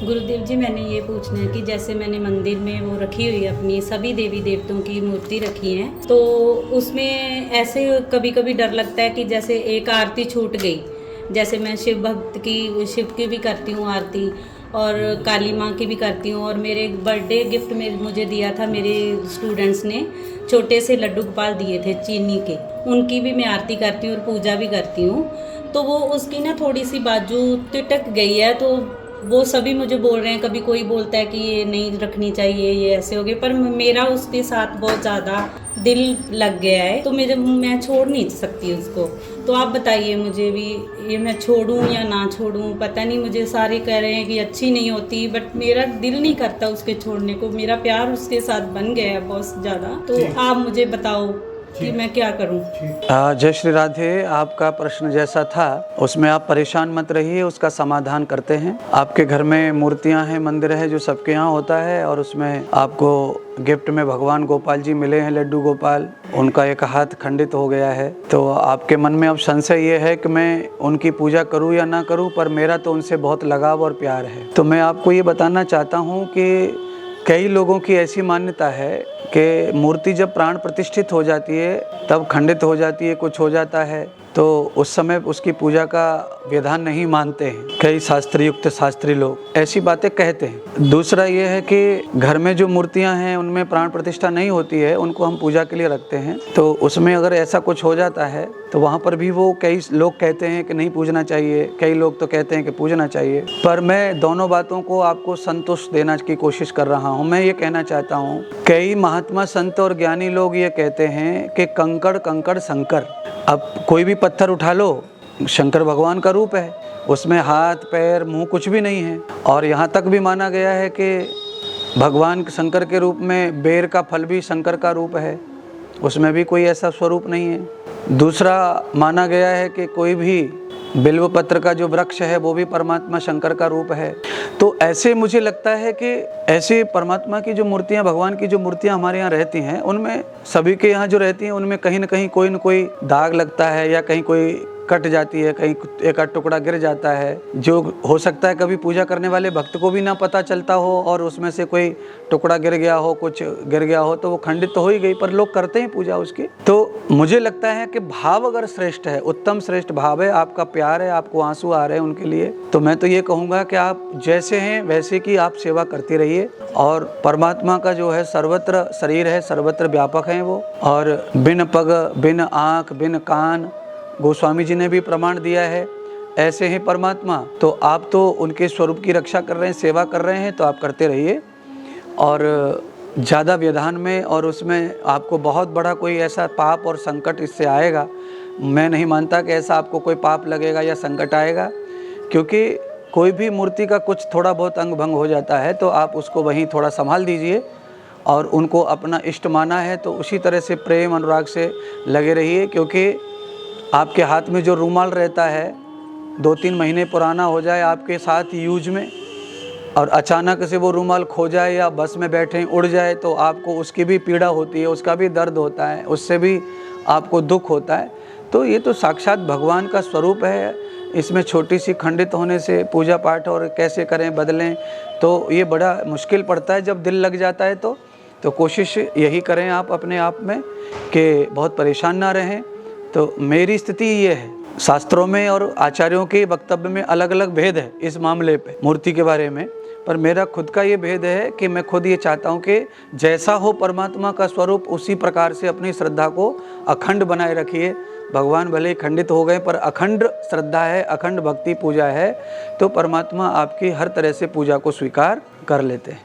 गुरुदेव जी, मैंने ये पूछना है कि जैसे मैंने मंदिर में वो रखी हुई है, अपनी सभी देवी देवताओं की मूर्ति रखी है, तो उसमें ऐसे कभी कभी डर लगता है कि जैसे एक आरती छूट गई। जैसे मैं शिव भक्त की, शिव की भी करती हूँ आरती और काली माँ की भी करती हूँ। और मेरे बर्थडे गिफ्ट में मुझे दिया था मेरे स्टूडेंट्स ने, छोटे से लड्डू गोपाल दिए थे चीनी के, उनकी भी मैं आरती करती हूँ और पूजा भी करती हूँ। तो वो उसकी ना थोड़ी सी बाजू तिटक गई है, तो वो सभी मुझे बोल रहे हैं, कभी कोई बोलता है कि ये नहीं रखनी चाहिए, ये ऐसे हो गए, पर मेरा उसके साथ बहुत ज़्यादा दिल लग गया है, तो मैं छोड़ नहीं सकती उसको। तो आप बताइए मुझे भी, ये मैं छोड़ूं या ना छोड़ूं, पता नहीं। मुझे सारे कह रहे हैं कि अच्छी नहीं होती, बट मेरा दिल नहीं करता उसके छोड़ने को। मेरा प्यार उसके साथ बन गया है बहुत ज़्यादा। तो आप मुझे बताओ कि मैं क्या करूं। जय श्री राधे। आपका प्रश्न जैसा था उसमें आप परेशान मत रहिए, उसका समाधान करते हैं। आपके घर में मूर्तियां हैं, मंदिर है जो सबके यहाँ होता है, और उसमें आपको गिफ्ट में भगवान गोपाल जी मिले हैं, लड्डू गोपाल। उनका एक हाथ खंडित हो गया है, तो आपके मन में अब संशय ये है कि मैं उनकी पूजा करूं या ना करूं, पर मेरा तो उनसे बहुत लगाव और प्यार है। तो मैं आपको ये बताना चाहता हूँ कि कई लोगों की ऐसी मान्यता है कि मूर्ति जब प्राण प्रतिष्ठित हो जाती है तब खंडित हो जाती है, कुछ हो जाता है, तो उस समय उसकी पूजा का विधान नहीं मानते हैं। कई शास्त्री लोग ऐसी बातें कहते हैं। दूसरा ये है कि घर में जो मूर्तियां हैं उनमें प्राण प्रतिष्ठा नहीं होती है, उनको हम पूजा के लिए रखते हैं, तो उसमें अगर ऐसा कुछ हो जाता है तो वहाँ पर भी वो कई लोग कहते हैं कि नहीं पूजना चाहिए, कई लोग तो कहते हैं कि पूजना चाहिए। पर मैं दोनों बातों को आपको संतुष्ट देने की कोशिश कर रहा हूँ। मैं ये कहना चाहता हूँ, कई महात्मा संत और ज्ञानी लोग ये कहते हैं कि कंकड़ कंकड़ शंकर। अब कोई भी पत्थर उठा लो, शंकर भगवान का रूप है, उसमें हाथ पैर मुंह कुछ भी नहीं है। और यहाँ तक भी माना गया है कि भगवान शंकर के रूप में बेर का फल भी शंकर का रूप है, उसमें भी कोई ऐसा स्वरूप नहीं है। दूसरा माना गया है कि कोई भी बिल्व पत्र का जो वृक्ष है वो भी परमात्मा शंकर का रूप है। तो ऐसे मुझे लगता है कि ऐसे परमात्मा की जो मूर्तियां, भगवान की जो मूर्तियां हमारे यहाँ रहती हैं, उनमें सभी के यहाँ जो रहती हैं उनमें कहीं ना कहीं कोई न कोई दाग लगता है, या कहीं कोई कट जाती है, कहीं एक आध टुकड़ा गिर जाता है, जो हो सकता है कभी पूजा करने वाले भक्त को भी ना पता चलता हो, और उसमें से कोई टुकड़ा गिर गया हो, कुछ गिर गया हो, तो वो खंडित तो हो ही गई, पर लोग करते हैं पूजा उसकी। तो मुझे लगता है कि भाव अगर श्रेष्ठ है, उत्तम श्रेष्ठ भाव है, आपका प्यार है, आपको आंसू आ रहे हैं उनके लिए, तो मैं तो ये कहूँगा कि आप जैसे हैं वैसे की आप सेवा करती रहिए। और परमात्मा का जो है सर्वत्र शरीर है, सर्वत्र व्यापक है वो, और बिन पग बिन आँख बिन कान, गोस्वामी जी ने भी प्रमाण दिया है, ऐसे हैं परमात्मा। तो आप तो उनके स्वरूप की रक्षा कर रहे हैं, सेवा कर रहे हैं, तो आप करते रहिए। और ज़्यादा व्यवधान में और उसमें आपको बहुत बड़ा कोई ऐसा पाप और संकट इससे आएगा, मैं नहीं मानता कि ऐसा आपको कोई पाप लगेगा या संकट आएगा। क्योंकि कोई भी मूर्ति का कुछ थोड़ा बहुत अंग भंग हो जाता है तो आप उसको वहीं थोड़ा संभाल दीजिए, और उनको अपना इष्ट माना है तो उसी तरह से प्रेम अनुराग से लगे रहिए। क्योंकि आपके हाथ में जो रूमाल रहता है 2-3 महीने पुराना हो जाए आपके साथ यूज में, और अचानक से वो रूमाल खो जाए या बस में बैठे उड़ जाए, तो आपको उसकी भी पीड़ा होती है, उसका भी दर्द होता है, उससे भी आपको दुख होता है। तो ये तो साक्षात भगवान का स्वरूप है, इसमें छोटी सी खंडित होने से पूजा पाठ और कैसे करें बदलें, तो ये बड़ा मुश्किल पड़ता है जब दिल लग जाता है। तो कोशिश यही करें आप अपने आप में कि बहुत परेशान ना रहें। तो मेरी स्थिति ये है, शास्त्रों में और आचार्यों के वक्तव्य में अलग अलग भेद है इस मामले पे, मूर्ति के बारे में, पर मेरा खुद का ये भेद है कि मैं खुद ये चाहता हूँ कि जैसा हो परमात्मा का स्वरूप उसी प्रकार से अपनी श्रद्धा को अखंड बनाए रखिए। भगवान भले ही खंडित हो गए, पर अखंड श्रद्धा है, अखंड भक्ति पूजा है, तो परमात्मा आपकी हर तरह से पूजा को स्वीकार कर लेते हैं।